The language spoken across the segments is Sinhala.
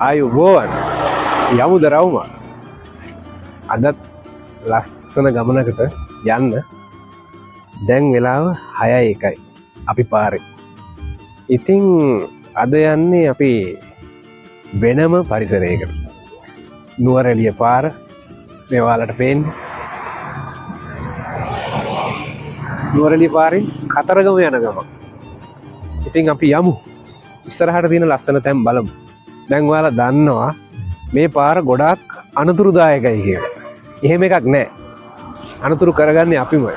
ආයුබෝවන් යමුද රවුම අදත් ලස්සන ගමනකට යන්න දැන් වෙලාව 6:01යි අපි පාරේ. ඉතින් අද යන්නේ අපි වෙනම පරිසරයකට. නුවරඑළිය පාර මේවාලට පේන්නේ. නුවරඑළිය පාරෙන් කතරගම යන ගමන. ඉතින් අපි යමු. ඉස්සරහට තියෙන ලස්සන තැන් බලමු. දැන් ඔයාලා දන්නවා මේ පාර ගොඩාක් අනතුරුදායකයි කියලා. එහෙම එකක් නැහැ. අනතුරු කරගන්නේ අපිමයි.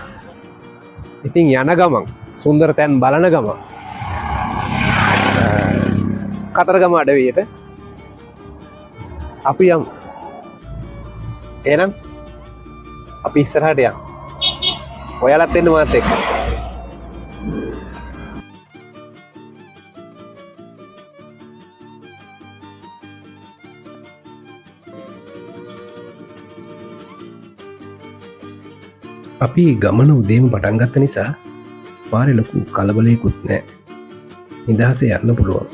ඉතින් යන ගමන් සුන්දර තැන් බලන ගමන් කතරගම අඩවියට අපි යමු. එහෙනම් අපි ඉස්සරහට යමු. ඔයාලත් එන්න මාත් එක්ක. අපි ගමන උදේම පටන් ගත්ත නිසා පාරේ ලොකු කලබලයකුත් නැහැ. නිදහසේ යන්න පුළුවන්.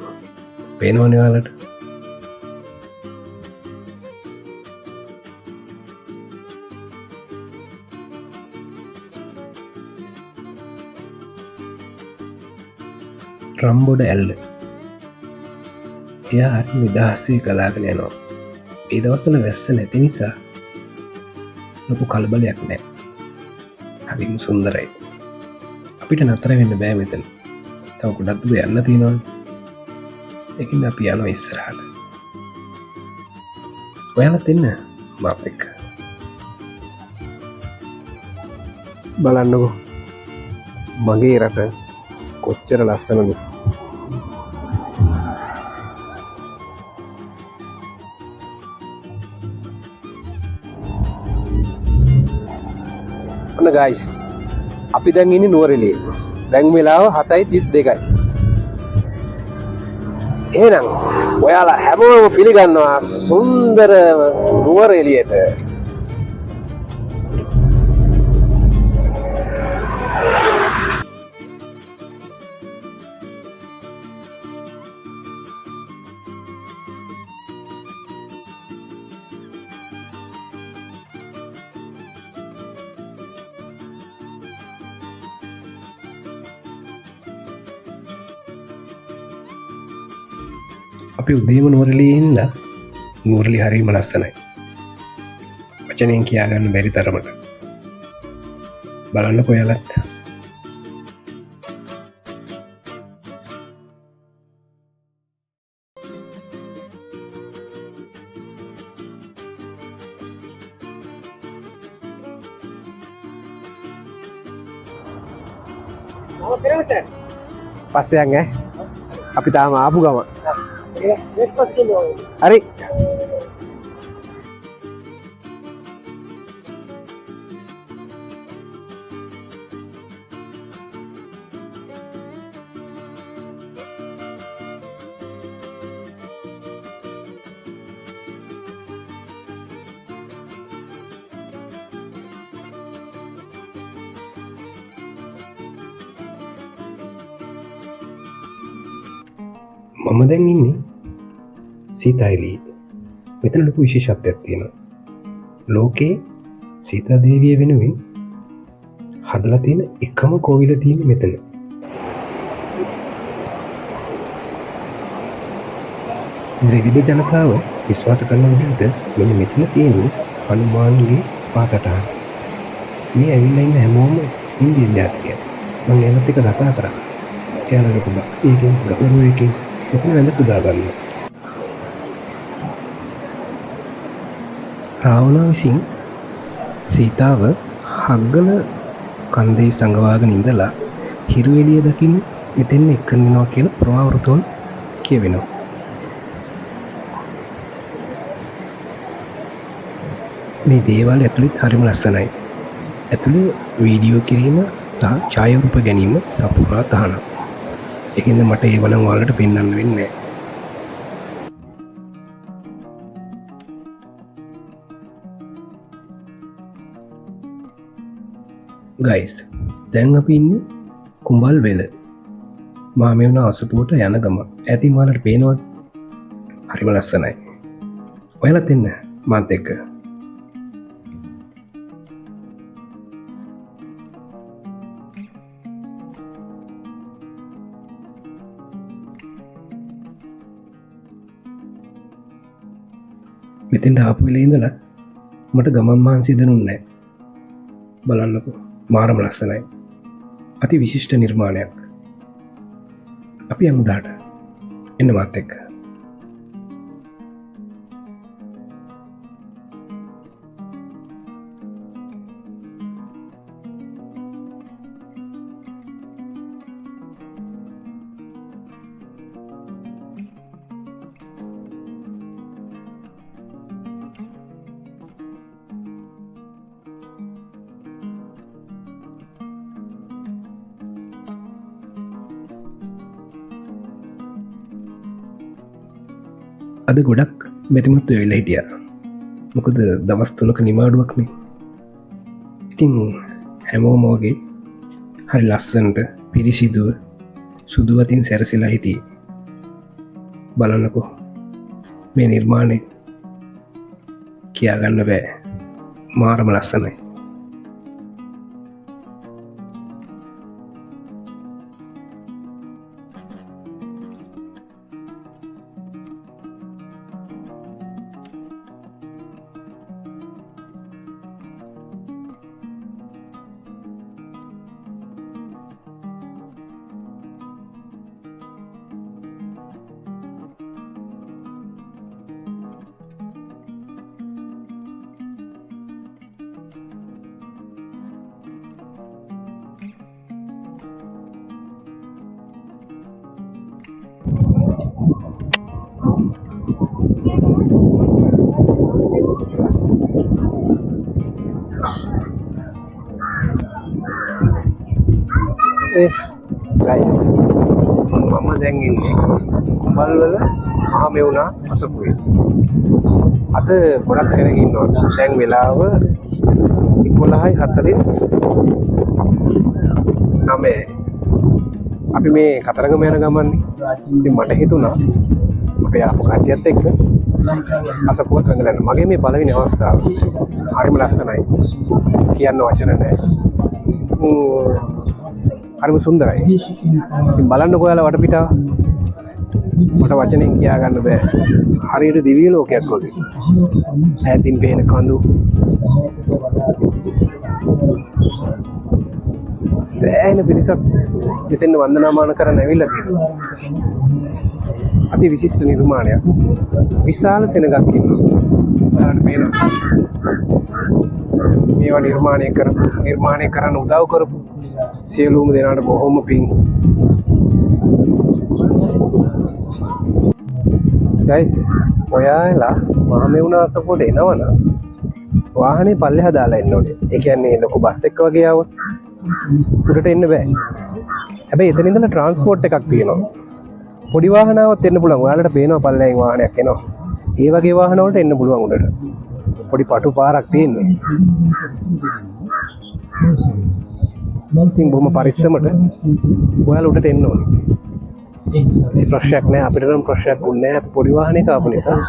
පේනවනේ ඔයාලට. රම්බොඩ ඇල්ල. එයා හරි නිදහසේ ගලාගෙන යනවා. මේ දවස්වල වැස්ස නැති නිසා ලොකු කලබලයක් නැහැ. හරිම සුන්දරයි. අපිට නතර වෙන්න බෑ මෙතන. තව ගොඩක් දුර යන්න තියෙනවා. ඒකින් අපි යනවා ඉස්සරහට. ඔයාලත් එන්න මාත් එක්ක. බලන්නකෝ මගේ රට කොච්චර ලස්සනද. ගයිස් අපි දැන් ඉන්නේ නුවරඑළියේ. දැන් වෙලාව 7:32යි. එහෙනම් ඔයාලා හැමෝම පිළිගන්නවා සුන්දර නුවරඑළියට. අපි උදේම නුවරඑළියේ ඉඳලා නුවරඑළිය හරිම ලස්සනයි. වචනෙන් කියාගන්න බැරි තරමට. බලන්නකෝ ඔයාලත්. පස්සේ යන් ඈ. අපි තාම ආපු ගම. හරි. මම දැන් ඉන්නේ සීතාඑළියේ. මෙතන ලොකු විශේෂත්වයක් තියෙනවා. ලෝකේ සීතා දේවිය වෙනුවෙන් හදලා තියෙන එකම කෝවිල තියෙන්නේ මෙතන. ද්‍රවිඩ ජනතාව විශ්වාස කරන විදිහට මෙන්න මෙතන තියෙන්නේ හනුමාන්ගේ පාසටහන. මේ ඇවිල්ලා ඉන්න හැමෝම ඉන්දියන් ජාතිකයන්. මම එයාලත් එක්ක කතා කරා. එයාලා කිව්වා ඒකෙන් ගෞරවයෙන් මෙතන වැඳ පුදා ගන්නවා. රාවණා විසින් සීතාව හග්ගල කන්දේ සංගවාගෙන ඉඳලා හිරු එළිය දකින්න මෙතෙන් එක්කනවා කියලා ප්‍රවාවෘතවල කියවෙනවා. මේ දේවාලය ඇතුළෙත් හරිම ලස්සනයි. ඇතුළේ වීඩියෝ කිරීම සහ ඡායාරූප ගැනීම සපුරා තහනම්. ඒකින්ද මට ඒව නම් ඔයාලට පෙන්වන්න වෙන්නේ නැහැ. ගයිස් දැන් අපි ඉන්නේ කුඹල් වෙල. මාමෙවුන අසපුවට යන ගම. ඇතින් ඔයාලට පේනවද? හරිම ලස්සනයි. ඔයාලත් එන්න මාත් එක්ක. මෙතෙන්ට ආපු වෙලේ ඉඳලා මට ගමන් මහන්සිය දැනුන්නේ නැහැ. බලන්නකෝ මාරම ලස්සනයි. අති විශිෂ්ට නිර්මාණයක්. අපි යමු උඩට. එන්න මාත් එක්ක. අද ගොඩක් මැතිමත්ව වෙලා හිටියා. මොකද දවස් 3ක නිමාඩුවක්නේ. ඉතින් හැමෝම වගේ හරි ලස්සනට පිරිසිදුව සුදු අතින් සැරසිලා හිටියේ. බලන්නකෝ මේ නිර්මාණය කියාගන්න බෑ. මාරම ලස්සනයි. ගයිස් මම දැන් ඉන්නේ කුඹල්වල මහා මෙවුනා අසපුවේ. අද ගොඩක් සෙනග ඉන්නවා. දැන් වෙලාව 11:49. අපි මේ කතරගම යන ගමන්නේ. ඉතින් මට හිතුණා අපේ ආපු කට්ටියත් එක්ක අසපුවක් අඟලන්න. මගේ මේ පළවෙනි අවස්ථාව. හරිම ලස්සනයි. කියන්න වචන නැහැ. හරිම සුන්දරයි. ඉතින් බලන්නකෝ ඔයාලා වටපිටාව. මට වචනෙන් කියා ගන්න බෑ. හරියට දිව්‍ය ලෝකයක් වගේ. ඈතින් පේන කඳු. සෑහෙන පිරිසක් මෙතෙන් වන්දනාමාන කරන්න ඇවිල්ලා තියෙනවා. අති විශිෂ්ට නිර්මාණයක්. විශාල සෙනගක් ඉන්නවා. ඔයාලට පේනවා. මේවා නිර්මාණය කරන්න උදව් කරපු සියලුම දෙනාට බොහොම පිං. ගයිස් ඔයාලා මහමෙවුනා අසපුවට එනවනම් වාහනේ පල්ලෙහා දාලා එන්න ඕනේ. ඒ කියන්නේ ලොකු බස් එක වගේ આવොත් උඩට එන්න බෑ. හැබැයි එතන ඉඳලා ට්‍රාන්ස්පෝර්ට් එකක් තියෙනවා. පොඩි වාහන આવොත් එන්න පුළුවන්. ඔයාලට පේනවා පල්ලෙහින් වාහනයක් එනවා. ඒ වගේ වාහන වලට එන්න පුළුවන් උඩට. පොඩි පටු පාරක් තියෙන්නේ. ඉතින් බොහොම පරිස්සමට ඔයාලා උඩට එන්න ඕනේ. කිසි ප්‍රශ්නයක් නැහැ. අපිට නම් ප්‍රශ්නයක් වුණේ නැහැ. පොඩි වාහනයක ආපු නිසා.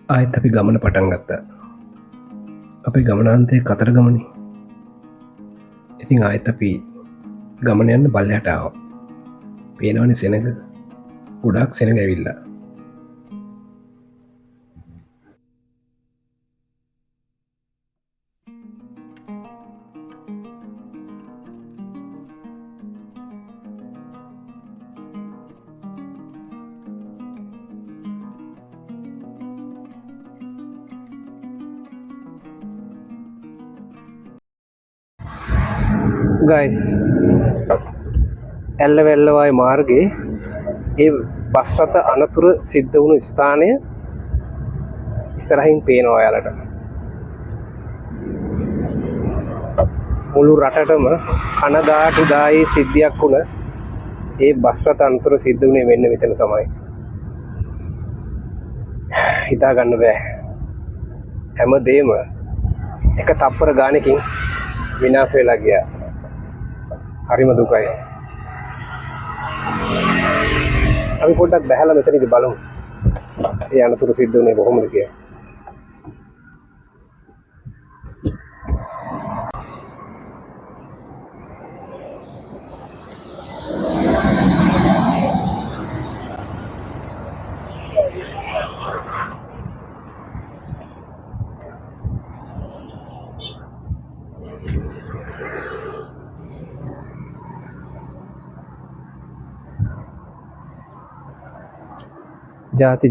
ආයෙත් අපි ගමන පටන් ගත්තා. අපේ ගමනාන්තයේ කතරගමනේ. ඉතින් ආයෙත් අපි ගමන යන්න බල්ලයට ආවා. පේනවනේ සෙනඟ. ගොඩාක් සෙනඟ ඇවිල්ලා. ගයිස් ඇල්ල වැල්ලවායි මාර්ගයේ ඒ බස් රථ අනතුර සිද්ධ වුණු ස්ථානය ඉස්සරහින් පේනවා ඔයාලට. මුළු රටටම කනගාටුදායී සිද්ධියක් වුණ ඒ බස් රථ අනතුර සිද්ධ වුණේ මෙන්න මෙතන තමයි. හිතා ගන්න බෑ. හැමදේම එක තප්පර ගානකින් විනාශ වෙලා ගියා. හරිම දුකයි. අපි පොඩ්ඩක් බැහැලා මෙතනදී බලමු. ඒ අනතුරු සිද්ධ වුණේ කොහොමද කියලා.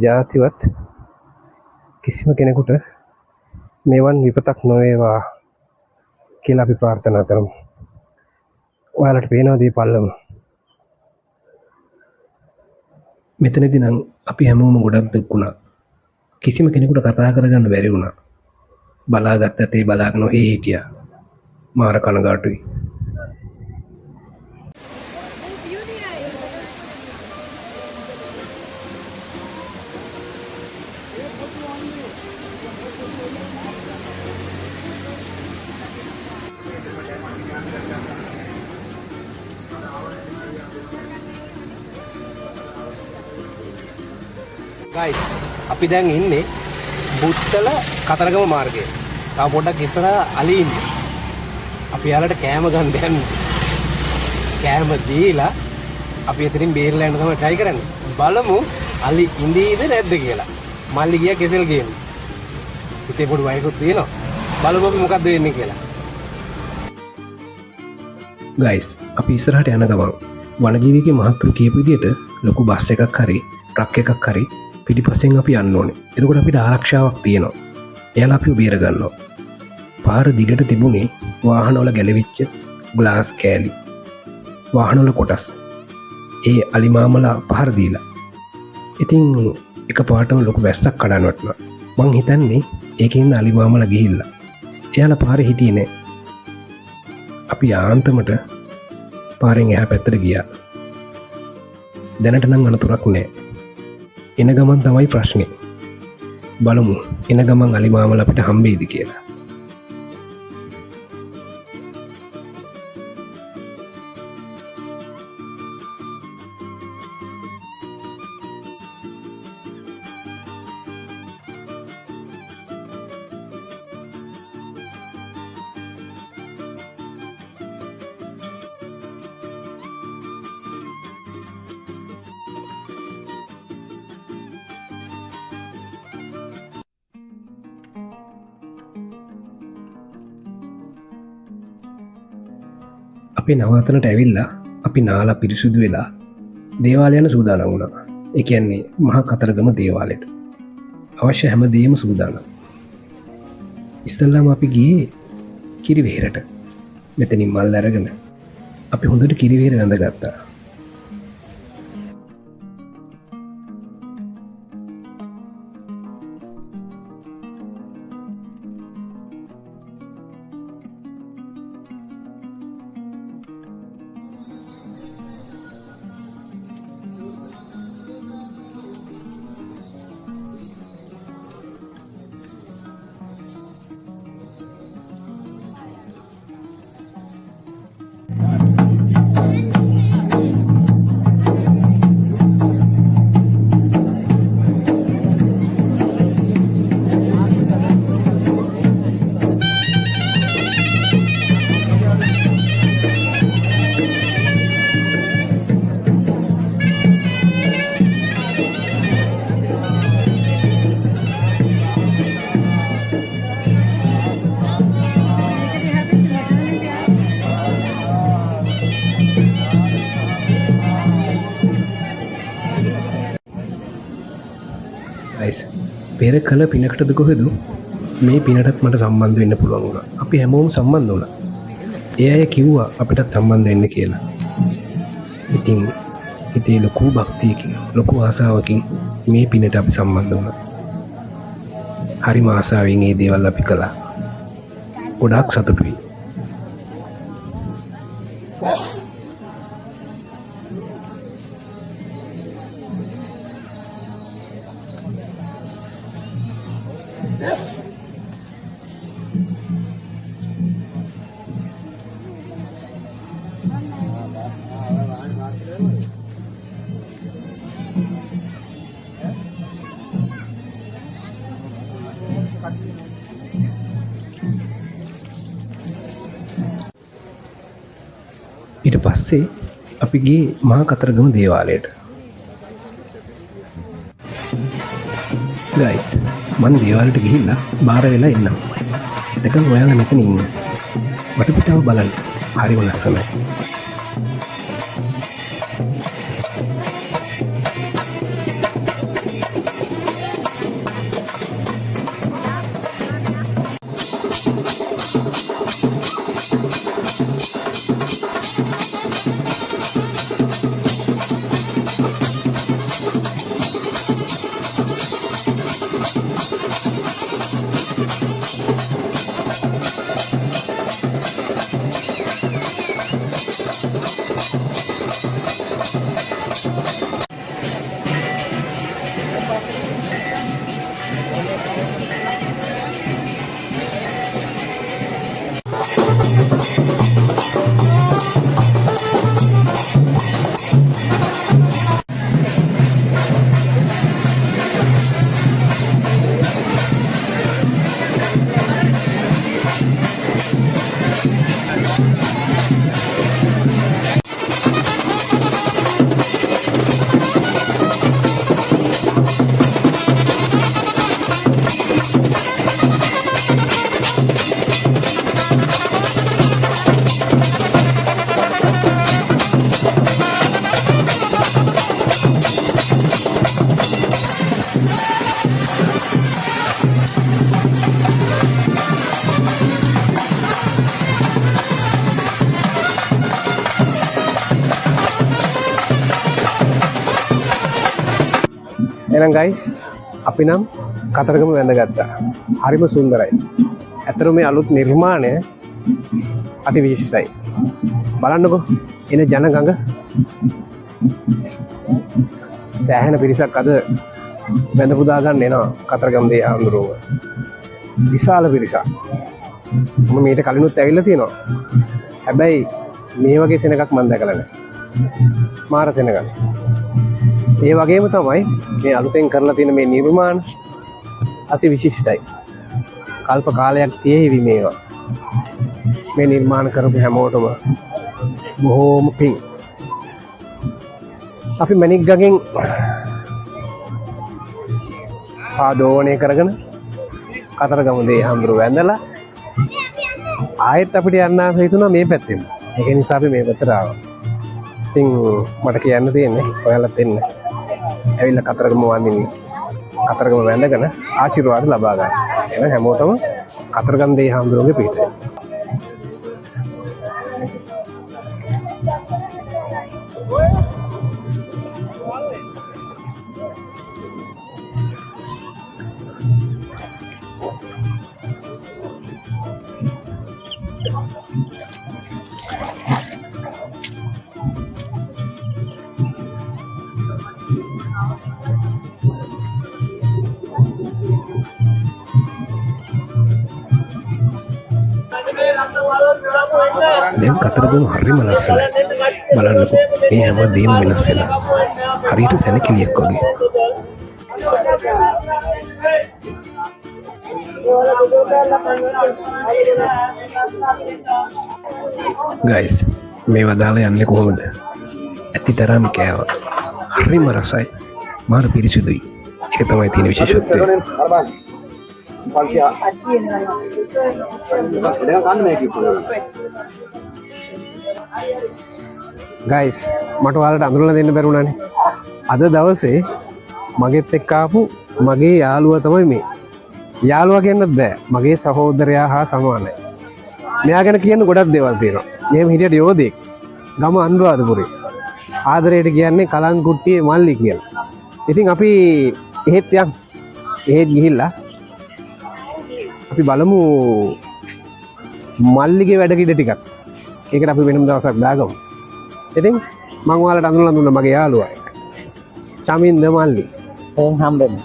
ජාතිවත් කිසිම කෙනෙකුට මෙවන් විපතක් නොවේවා කියලා අපි ප්‍රාර්ථනා කරමු. ඔයාලට පේනවද මේ පල්ලම? මෙතනදී නම් අපි හැමෝම ගොඩක් දුක් වුණා. කිසිම කෙනෙකුට කතා කරගන්න බැරි වුණා. බලාගත්ත ඇතේ බලාගෙන ඔහේ හිටියා. මාර කනගාටුයි. ගයිස් අපි දැන් ඉන්නේ බුත්තල කතරගම මාර්ගයේ. තව පොඩ්ඩක් ඉස්සරහා අලි ඉන්නේ. අපි යාලට කෑම ගන්න යන්නේ. කෑම දීලා අපි එතනින් බේරලා යන්න තමයි try කරන්නේ. බලමු අලි ඉඳීද නැද්ද කියලා. මල්ලි ගියා කෙසෙල් ගේන්න. හිතේ පොඩි වයකුත් තියෙනවා. බලමු අපි මොකද්ද වෙන්නේ කියලා. ගයිස් අපි ඉස්සරහට යන ගමන් වනජීවිකේ මහත්තුරු කියපු විදිහට ලොකු බස් එකක් හරි ට්‍රක් එකක් හරි පිටිපස්සෙන් අපි යන්න ඕනේ. එතකොට අපිට ආරක්ෂාවක් තියෙනවා. එයාලා අපිව බේර ගන්නවා. පාර දිගට තිබුණේ වාහනවල ගැලවිච්ච ග්ලාස් කෑලි. වාහනවල කොටස්. ඒ අලිමාමලා පහර දීලා. ඉතින් එකපාරටම ලොකු වැස්සක් කඩන්න වටුණා. මං හිතන්නේ ඒකෙන් අලිමාමලා ගිහිල්ලා. එයාලා පාරේ හිටියේ නෑ. අපි යාන්තමට පාරෙන් එහා පැත්තට ගියා. දැනට නම් අනතුරක් නෑ. එන ගමන් තමයි ප්‍රශ්නේ. බලමු එන ගමන් අලිමාමල අපිට හම්බෙයිද කියලා. අපි නවතනට ඇවිල්ලා අපි නාලා පිරිසුදු වෙලා දේවාලයන සූදානම් වුණා. ඒ කියන්නේ මහා කතරගම දේවාලයට අවශ්‍ය හැම දෙයක්ම සූදානම්. ඉස්සල්ලාම අපි ගියේ කිරිවෙහෙරට. මෙතනින් මල් අරගෙන අපි හොඳට කිරිවෙහෙර වැඳගත්තා. පෙර කළ පිනකටද කොහෙද මේ පිනටත් මට සම්බන්ධ වෙන්න පුළුවන් වුණා. අපි හැමෝම සම්බන්ධ වුණා. ඒ අය කිව්වා අපිටත් සම්බන්ධ වෙන්න කියලා. ඉතින් හිතේ ලොකු භක්තියකින් ලොකු ආසාවකින් මේ පිනට අපි සම්බන්ධ වුණා. හරිම ආසාවෙන් මේ දේවල් අපි කළා. ගොඩාක් සතුටුයි. ඊට පස්සේ අපි ගියේ මහා කතරගම දේවාලයට. ගයිස් මම දේවාලයට ගිහිල්ලා බාර වෙලා ඉන්නම්. එතකන් ඔයාලා මෙතන ඉන්න. වටපිටාව බලන්න. හරිම ලස්සනයි. එහෙනම් ගයිස් අපි නම් කතරගම වැඳගත්තා. හරිම සුන්දරයි. ඇත්තටම මේ අලුත් නිර්මාණය අති විශිෂ්ටයි. බලන්නකෝ එන ජනගඟ. සෑහෙන පිරිසක් අද වැඳ පුදා ගන්න එනවා කතරගම දේ ආඳුරුව. විශාල පිරිසක්. මම මීට කලිනුත් ඇවිල්ලා තියෙනවා. හැබැයි මේ වගේ සෙනඟක් මම දැකලා නැහැ. මාර සෙනඟක්. ඒ වගේම තමයි මේ අලුතෙන් කරලා තියෙන මේ නිර්මාණ අති විශිෂ්ටයි. කල්ප කාලයක් තියෙවි මේවා. මේ නිර්මාණ කරපු හැමෝටම බොහෝම පිං. අපි මණික් ගඟෙන් ආදෝණය කරගෙන කතරගම දේ හඳුරු වැඳලා ආයෙත් අපිට යන්න ආස හිතුණා මේ පැත්තෙන්. ඒක නිසා අපි මේ පැත්තට ආවා. ඉතින් මට කියන්න තියෙන්නේ ඔයාලත් එන්න. ඇවිල්ලා කතරගම වඳින්න. කතරගම වැඳගෙන ආශිර්වාද ලබා ගන්න. එහෙනම් හැමෝටම කතරගම දේ හඳුරුගේ පිටේ. දැන් කතරගම හරිම ලස්සනයි. බලන්නකෝ මේ හැම දේම වෙනස් වෙලා. හරියට සැලකිලියක් වගේ. ගයිස් මේවා දාලා යන්නේ කොහොමද? ඇතිතරම් කෑවා. හරිම රසයි. මාර පිරිසිදුයි. ඒක තමයි තියෙන විශේෂත්වය. ගයිස් මට ඔයාලට අඳුරලා දෙන්න බැරුණානේ. අද දවසේ මගෙත් එක්ක ආපු මගේ යාළුවා තමයි මේ. යාළුවා කියන්නත් බෑ. මගේ සහෝදරයා හා සමානයි. මෙයා ගැන කියන්න ගොඩක් දේවල් තියෙනවා. මෙහෙම හිටියට යෝධයෙක්. ගම අනුරාධපුරේ. ආදරයට කියන්නේ කලංකුට්ටියේ මල්ලි කියලා. ඉතින් අපි එහෙත් යම් එහෙත් ගිහිල්ලා අපි බලමු මල්ලිගේ වැඩ කිඩ ටිකක්. ඒකට අපි වෙනම දවසක් දාගමු. ඉතින් මම ඔයාලට අඳුනලා දුන්නා මගේ යාළුවා. චමින්ද මල්ලි. ඕම් හම්බෙන්න.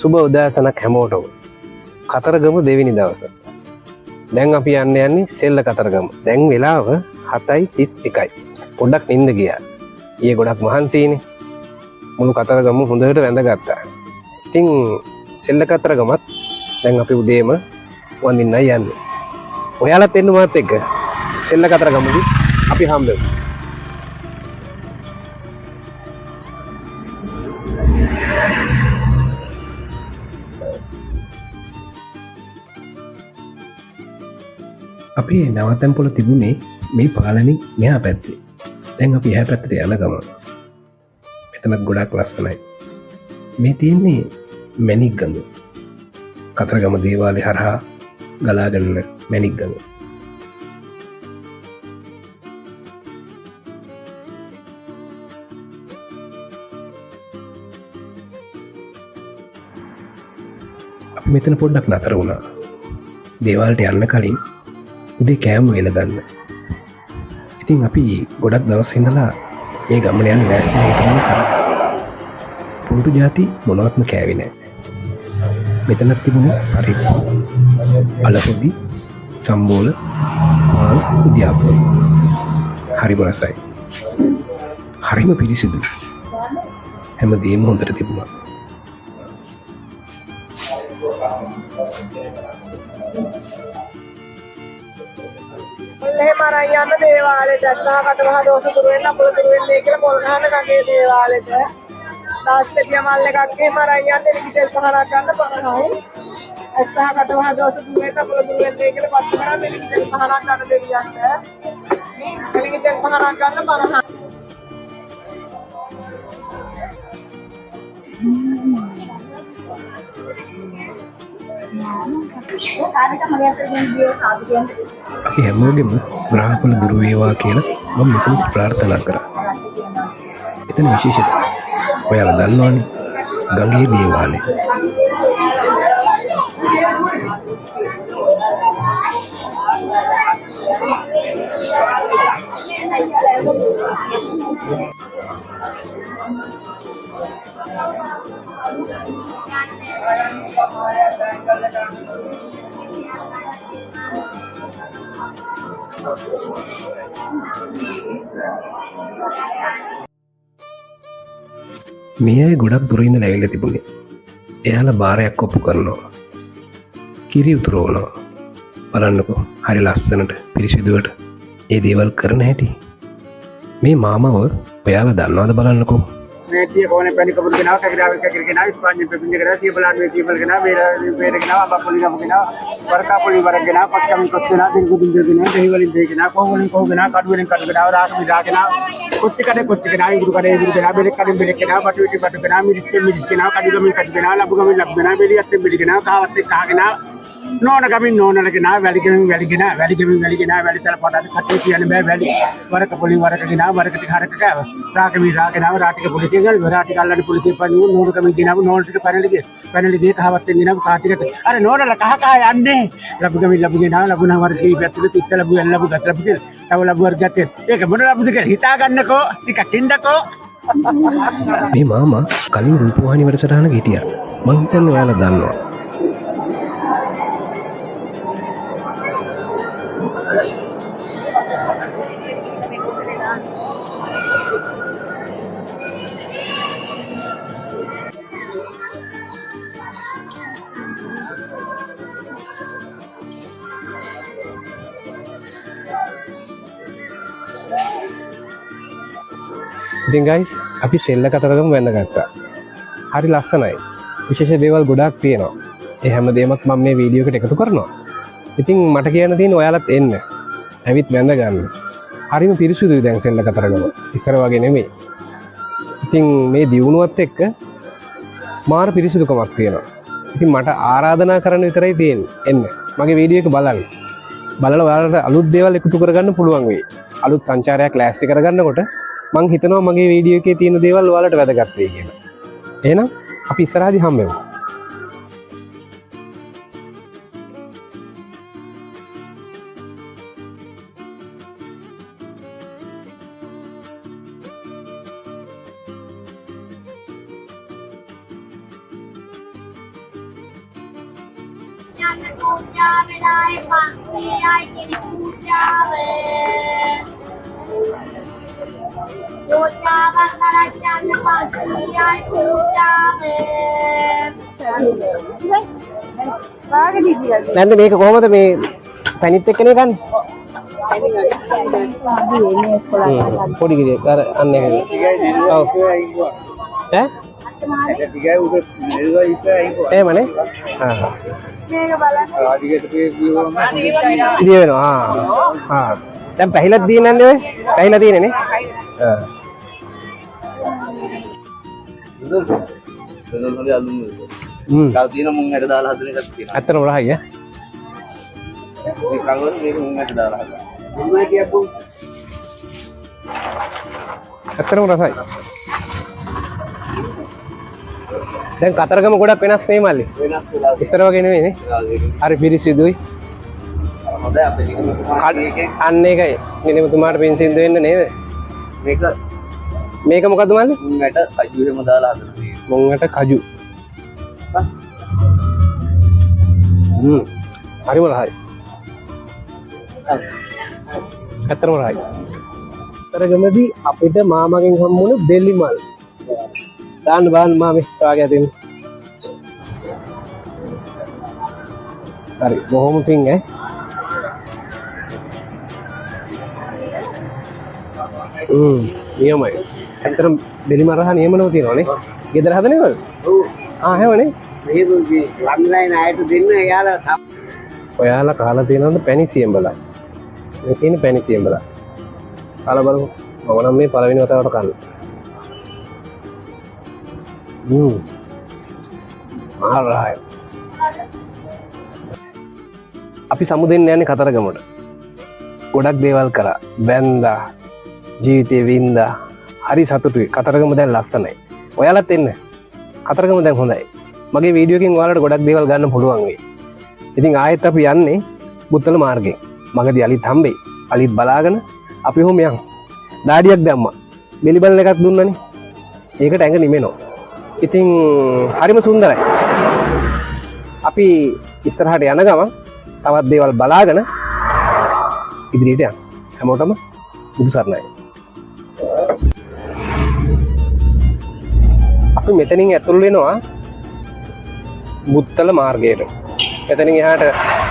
සුබ උදෑසනක් හැමෝටම. කතරගම දෙවෙනි දවස. දැන් අපි යන්නේ සෙල්ල කතරගම. දැන් වෙලාව 7:31යි. පොඩ්ඩක් නිින්ද ගියා. ඊයේ ගොඩක් මහන්සියිනේ. මුළු කතරගම හොඳට වැඳගත්තා. ඉතින් සෙල්ල කතරගමත් දැන් අපි උදේම වඳින්නයි යන්නේ. ඔයාලත් එන්න මාත් එක්ක. සෙල්ල කතරගමදී අපි හම්බෙමු. අපේ නවතැන්පොළ තිබුණේ මේ පාලමින් මෙහා පැත්තේ. දැන් අපි එහා පැත්තට යන ගමන. මෙතනත් ගොඩක් ලස්සනයි. මේ තියෙන්නේ මැණික් ගඟ. කතරගම දේවාලය හරහා ගලාගෙන මැණික් ගඟ. අපි මෙතන පොඩ්ඩක් නතර වුණා. දේවාලට යන්න කලින් උදේ කෑම වෙල ගන්න. ඉතින් අපි ගොඩක් දවස් ඉඳලා මේ ගමන යන ලෑස්ති හිටපු නිසා පුරුදු ಜಾති මොනවත්ම කෑවේ නැහැ. මෙතනක් තිබුණු පරිප්පු, අලහොදි, සම්බෝල, මාළු, උදියාප්පු. හරිම රසයි. හරිම පිරිසිදු. හැමදේම හොඳට තිබුණා. එහෙම අරන් යන්න දේවාලෙට සහ කටවහ දෝෂ දුරු වෙන්න අපල දුරු වෙන්නේ කියලා පොල් ගහන ගඟේ දේවාලෙට දාස්පෙතිය මල් එකක් එහෙම අරන් යන්න ලිකිතෙල් පහරක් ගන්න බලනවා. සහ කටවහ දෝෂ දුරු වෙන්න අපල දුරු වෙන්නේ කියලා පත්තු කරන් ලිකිතෙල් පහරක් ගන්න දෙවියන්ට. ලිකිතෙල් පහරක් ගන්න බලනවා. අපි හැමෝගෙම ග්‍රහපල දුරු වේවා කියලා මම මෙතන ප්‍රාර්ථනා කරා. එතන විශේෂිත. ඔයාලා දන්නවනේ ගඟේ දේවාලය. මේ අය ගොඩක් දුර ඉඳලා ඇවිල්ලා තිබුණේ. එයාලා බාරයක් ඔප්පු කරනවා. කිරි උතුරවනවා. බලන්නකෝ හරි ලස්සනට පිරිසිදුවට ඒ දේවල් කරන හැටි. මේ මාමව ඔයාලා දන්නවද බලන්නකෝ. මේතිය කොනේ පැණි කපුරු ගෙනාව කැකිරාව ගෙනාව ස්පාඤ්ඤ පෙපින්ජ ගෙනාව සියබලාන් මේ සියබල ගෙනාව වේර ගෙනාව අබපොලි ගම ගෙනාව වරකාපොලි වර ගෙනාව පස්කම් කොස් ගෙනාව දිනු දිනු ගෙනාව දෙහි වලින් දෙහි ගෙනාව කොහ වලින් කොහ ගෙනාව කඩු වලින් කඩු ගෙනාව රාග මිදා ගෙනාව කොච්චි කඩේ ගෙනාව ඉදුරු කඩේ ඉදුරු ගෙනාව බෙලෙක් කඩේ බෙලෙක් ගෙනාව බටු විටි බටු ගෙනාව මිරිස් ගෙනාව කඩු ගමින් කඩු ගෙනාව ලබු ගමින් ලබු ගෙනාව බෙලියත් බෙලි ගෙනාව කාවත් එක්ක කහ ගෙනාව නෝන ගමින් නෝනල ගෙනාව වැලි ගමින් වැලි ගෙනාව වැලි ගමින් වැලි ගෙනාව වැලි තල පොඩට කටේ තියන්න බෑ වැලි වරක පොලි වරක ගෙනාව වරක ටික හරක කෑව රාගමි රාග ගෙනාව රාටික පොලිසිය ගල් වරාටික අල්ලන්නේ පොලිසිය පණු නෝන ගමින් ගෙනාව නෝන ටික පැනලි ගේ කහවත් ගෙනාව කාටිකට අර නෝනල කහ කහ යන්නේ ලබු ගමින් ලබු ගෙනාව ලබුන වරක දී පැත්තට තිත්ත ලබු එල් ලබු ගත් ලබු කියලා තව ලබු වර ගත්තේ ඒක මොන ලබුද කියලා හිතා ගන්නකෝ ටිකක් කින්ඩකෝ මේ මාමා කලින් රූපවාහිනී වැඩසටහනක හිටියා. මං හිතන්නේ ඔයාලා දන්නවා. ඉතින් ගයිස් අපි සෙල්ල කතරගම වැන්න ගත්තා. හරි ලස්සනයි. විශේෂ දේවල් ගොඩාක් තියෙනවා. ඒ හැම දෙයක්මත් මම මේ වීඩියෝ එකට එකතු කරනවා. ඉතින් මට කියන්න තියෙන ඔයාලත් එන්න. ඇවිත් වැඳ ගන්න. හරිම පිරිසුදුයි දැන් සෙල්ල කතරගම. ඉස්සර වගේ නෙමෙයි. ඉතින් මේ දියුණුවත් එක්ක මාර පිරිසුදුකමක් තියෙනවා. ඉතින් මට ආරාධනා කරන්න විතරයි තියෙන්නේ. එන්න. මගේ වීඩියෝ එක බලන්න. බලලා ඔයාලට අලුත් දේවල් එකතු කරගන්න පුළුවන් වෙයි. අලුත් සංචාරයක් ලෑස්ති කරගන්නකොට මං හිතනවා මගේ වීඩියෝ එකේ තියෙන දේවල් ඔයාලට වැදගත් වෙයි කියලා. එහෙනම් අපි ඉස්සරහදී හම්බෙමු. නැන්ද මේක කොහොමද මේ පැණිත් එක්කනේ ගන්න? පොඩි ගෙඩියක් අර අන්න එක. ඔව්. ඈ? එහෙමනේ. ආ. මේක බලන්න. රාජිකේට කියවම ඉතිය වෙනවා. ආ. දැන් පැහිලක් දින්නේ නැන්නේ ඔය? පැහිලා තියෙන්නේ නේ? ආ. සනෝල්ගේ අලුම් කව තියෙන මුං හැට දාලා හදන එකක් තියෙනවා. ඇත්තටම රහයි ඈ. මේ කංගවල මේක මුං හැට දාලා හදලා. මුං හැටියක් බෝ. ඇත්තටම රසයි. දැන් කතරගම ගොඩක් වෙනස් නේ මල්ලි. වෙනස් වෙලා ඉස්සර වගේ නෙවෙයි නේ. හරි පිරිසිදුයි. හොඳයි අපේ නිකන් අන්න ඒකයි. නිලමතුමාට පින්සින්ද වෙන්න නේද? මේක මොකද්ද මල්ලි? මුං හැට කජු එහෙම දාලා හදනවා. මොංගට කජු. හරිම රහයි. ඇත්තටම රහයි. කතරගමදී අපිට මාමගෙන් හම්බුණු දෙල්ලි මල්. දාන්න බලන්න මාමේ ඔයාගේ අතින්. හරි බොහොම පිං ඈ. නියමයි. ඇත්තටම දෙලි මරහ නියමනව තියෙනවානේ. ගෙදර හදනවද? ඔව්. ආ හැමනේ. මේක ලම්ලයින් ආයෙත් දෙන්න එයාලා ඔයාලා කාලා තියෙනවද පැණි සියඹලා? මේ තියෙන්නේ පැණි සියඹලා. කාලා බලමු. මම නම් මේ පළවෙනි වතාවට කන්න. ආරාය. අපි සමුදෙන්න යන්නේ කතරගමට. ගොඩක් දේවල් කරා. බැන්දා. ජීවිතේ වින්දා. හරි සතුටුයි. කතරගම දැන් ලස්සනයි. ඔයාලත් එන්න. කතරගම දැන් හොඳයි. මගේ වීඩියෝ එකෙන් ඔයාලට ගොඩක් දේවල් ගන්න පුළුවන් වෙයි. ඉතින් ආයෙත් අපි යන්නේ බුත්තල මාර්ගයෙන්. මගදී අලිත් හම්බෙයි. අලිත් බලාගෙන අපි හොම යන්. දාඩියක් දැම්මා. බෙලි බලන එකක් දුන්නනේ. ඒකට ඇඟ නිමෙනවා. ඉතින් හරිම සුන්දරයි. අපි ඉස්සරහට යන ගමන් තවත් දේවල් බලාගෙන ඉදිරියට යන්න. හැමෝටම බුදු සරණයි. අපි මෙතනින් ඇතුල් වෙනවා බුත්තල මාර්ගයට. මෙතනින් එහාට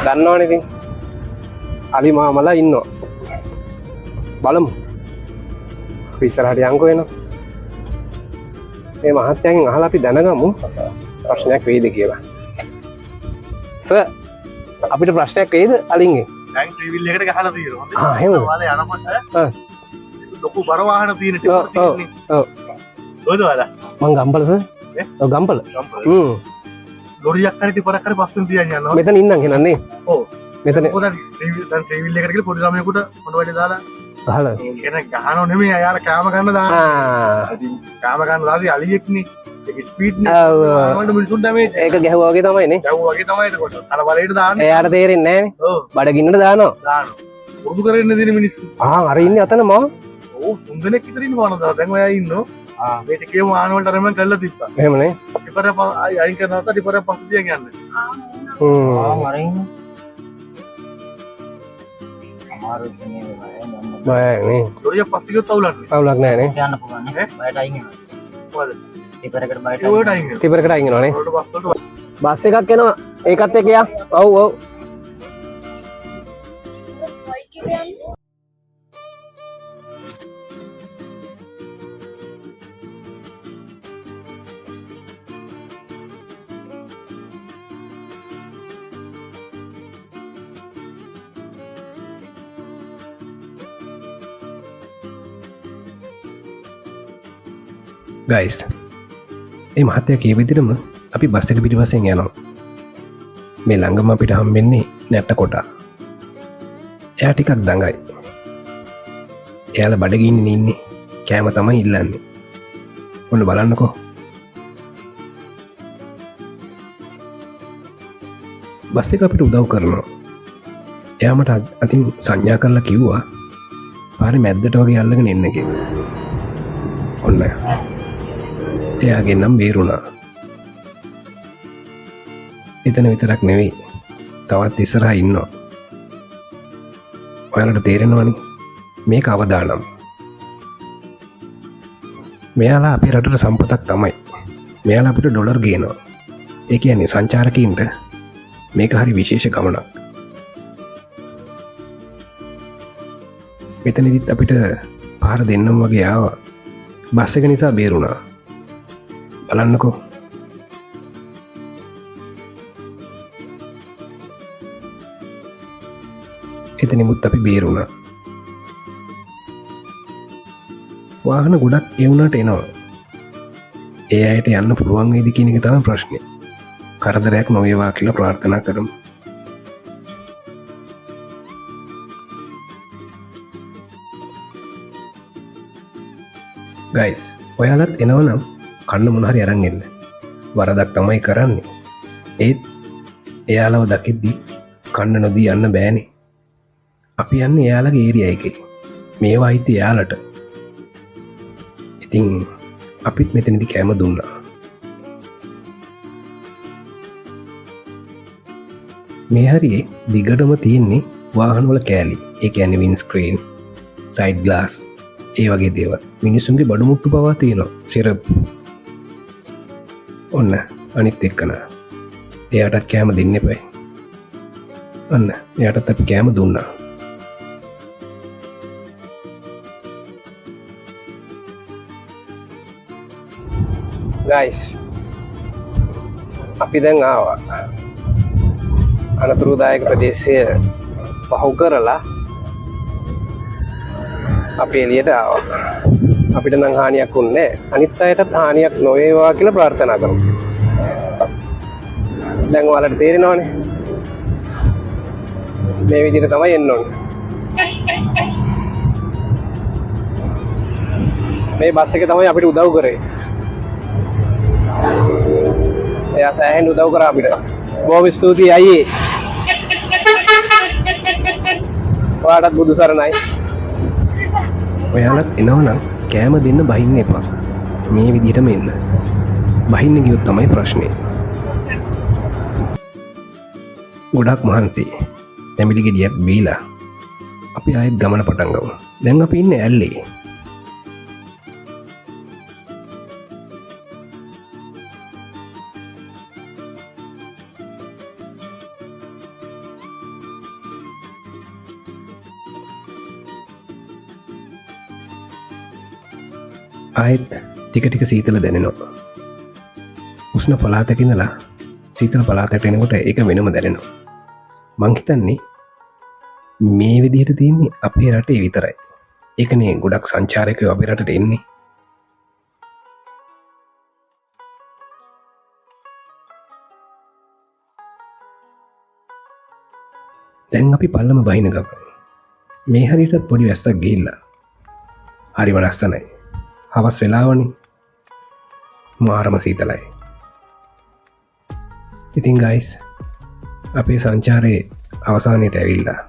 ගන්නවනේ ඉතින්. අලි මාමලා ඉන්නවා. බලමු. අපි ඉස්සරහට යන්කෝ එනවා. මේ මහත්තයන්ගෙන් අහලා අපි දැනගමු ප්‍රශ්නයක් වෙයිද කියලා. සර් අපිට ප්‍රශ්නයක් වෙයිද අලින්ගෙන්? දැන් ට්‍රිවිල් එකට ගහලා තියෙනවා. ආ එහෙමද? ඔයාලා යනකොට ලොකු බර වාහන තියෙන ටික තියෙන්නේ. ඔව්. ඔයද ඔයාලා? මං ගම්පල සර්. ඔව් ගම්පල. ලොරියක් හරි ටිපරක් හරි පස්සෙන් තියන් යනවා. මෙතන ඉන්නම් එහෙනම් නේ. ඔව්. මෙතන දැන් ට්‍රිවිල් එකට ගිහලා පොඩි ළමයෙකුට පොඩ වැඩි දාලා ගහලා. කියන ගහනව නෙමෙයි අයාලා කෑම ගන්න දාන. ආ ඉතින් කෑම ගන්න දාලා අලියෙක්නේ. ඒක ස්පීඩ් නේ. ඔව්. ආවන්ට මිනිසුන් ඩැමේජ්. ඒක ගැහුවා වගේ තමයි නේ. දැන් වගේ තමයි එතකොට. අර බලයට දාන්නේ. එයාට තේරෙන්නේ නැහැ නේ. ඔව්. බඩගින්නට දානවා. දානවා. පුරුදු කරගෙන දින මිනිස්සු. අර ඉන්නේ අතන මම. ඔව් 3 දෙනෙක් විතර ඉන්නවා නේද? දැන් ඔයා ඉන්නෝ. මේක කියමු ආන වලට අරගෙන කරලා තිබ්බා. එහෙමනේ. ටිපර අයින් කරනවා ටිපර පස්සට තියන් යන්න. මරින්. අමාරු කෙනේ නෑ බයනේ. ලොරිය පස්තිකත් අවුලන්නේ. අවුලක් නැහැ නේ. යන්න පුළුවන් නේ බයට අයින් වෙනවා මොකද? ටිපරකට බයට ඒවට අයින් වෙනවා. ටිපරකට අයින් වෙනවා නේ. වලට බස් වලට බස් එකක් එනවා. ඒකත් එක්ක යා. ඔව් ඔව්. ගයිස් ඒ මහත්තය කියවිදිරම අපි බස් එක පිටිපස්සෙන් යනවා මේ ළඟම අපිට හම්බෙන්නේ නැට්ට කොටා එයා ටිකක් දඟයි එයාල බඩගින්න ඉන්නේ කෑම තමයි ඉල්ලන්නේ ඔන්න බලන්නකෝ බස් එක අපිට උදව් කරනවා එයාමට අතින් සංඥා කරලා කිව්වා පාරි මැද්දට වගේ අල්ලගෙන එන්න කියලා ඔන්න එයාගෙන් නම් බේරුණා එතන විතරක් නෙවෙයි තවත් ඉස්සරහා ඉන්නවා ඔයාලට තේරෙනවනි මේක අවදානම් මෙයාලා අපේ රටට සම්පතක් තමයි මෙයාලා අපිට ඩොලර් ගේනවා ඒ කියන්නේ සංචාරකයින්ට මේක හරි විශේෂ ගමනක් මෙතනදිත් අපිට පාර දෙන්නම් වගේ ආවා බස් එක නිසා බේරුණා බලන්නකෝ එතනිමුත් අපි බේරුණා වාහන ගොඩක් එවුනට එනවා ඒ අයට යන්න පුළුවන් වේද කියන එක තමයි ප්‍රශ්නේ කරදරයක් නොවේවා කියලා ප්‍රාර්ථනා කරමු ගයිස් ඔයාලත් එනවනම් කන්න මොනහරි අරන් එන්න වරදක් තමයි කරන්නේ ඒත් එයාලව දකිද්දි කන්න නොදී යන්න බෑනේ අපි යන්න එයාලගේ ඒරියා එකේ මේවා අයිති එයාලට ඉතින් අපිත් මෙතනදි කෑම දුන්නා මේ හරියේ දිගටම තියෙන්නේ වාහනවල කෑලි ඒ කියන්නේ වින් ස්ක්‍රීන් සයිඩ් ග්ලාස් ඒ වගේ දේවල් මිනිස්සුන්ගේ බඩුමුට්ටු පවා තියෙනවා සිරප් ඔන්න අනිත් එක්කන එයාටත් කෑම දෙන්න එපයි ඔන්න එයාටත් අපි කෑම දුන්නා ගයිස් අපි දැන් ආවා අනතුරුදායක ප්‍රදේශය පහු කරලා අපි එළියට ආවා අපිට නම් හානියක් වුණේ අනිත් අයටත් හානියක් නොවේවා කියලා ප්‍රාර්ථනා කරමු දැන් ඔයාලට තේරෙනවනේ මේ විදිහට තමයි එන්න ඕනේ මේ බස් එක තමයි අපිට උදව් කරේ එයා සෑහෙන උදව් කරා අපිට බොහොම ස්තුතියි අයියේ ඔයාලට බුදු සරණයි ඔයාලත් එනවනම් කෑම දෙන්න බහින්න එපා මේ විදිහටම එන්න බහින්න ගියොත් තමයි ප්‍රශ්නේ ගොඩක් මහන්සි නැමිලි ගෙඩියක් බීලා අපි ආයෙත් ගමන පටන් ගමු දැන් අපි ඉන්නේ ඇල්ලේ ආයෙත් ටික ටික සීතල දැනෙනවා උෂ්ණ පළාතක ඉඳලා සීතල පළාතට එනකොට ඒක වෙනම දැනෙනවා මං හිතන්නේ මේ විදිහට තියෙන්නේ අපේ රටේ විතරයි ඒකනේ ගොඩක් සංචාරකයෝ අපේ රටට එන්නේ දැන් අපි පල්ලම බහින ගමන් මේ හරියටත් පොඩි වැස්සක් ගිහිල්ලා හරිම ලස්සනයි හවස් වෙලාවනේ මාරම සීතලයි ඉතින් ගයිස් අපේ සංචාරයේ අවසානයට ඇවිල්ලා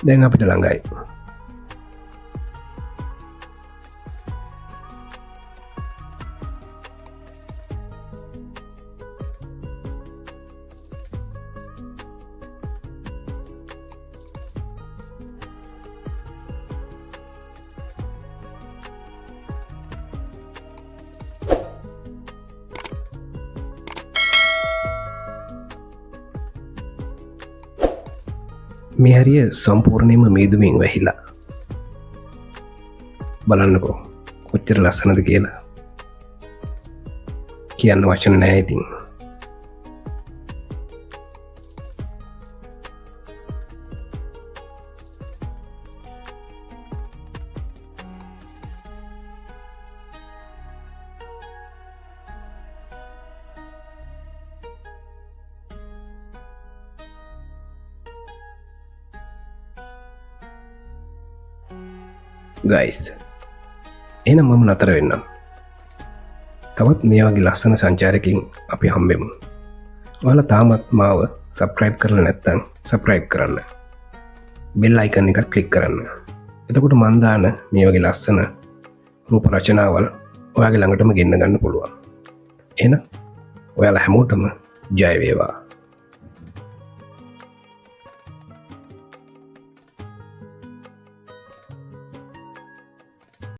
දැන් අපිට ළඟයි මේ හරිය සම්පූර්ණයෙන්ම මේදුමින් වැහිලා බලන්නකෝ කොච්චර ලස්සනද කියලා කියන්න වචන නෑ ඉතින් ගයිස් එන මම නතර වෙන්නම් තවත් මේ වගේ ලස්සන සංචාරකින් අපි හම්බෙමු ඔයාලා තාමත් මාව සබ්ස්ක්‍රයිබ් කරලා නැත්නම් සබ්ස්ක්‍රයිබ් කරන්න බෙල් අයිකන් එක ක්ලික් කරන්න එතකොට මන් දාන මේ වගේ ලස්සන රූප රචනාවල් ඔයාගේ ළඟටම ගෙන්න ගන්න පුළුවන් එහෙනම් ඔයාලා හැමෝටම ජය වේවා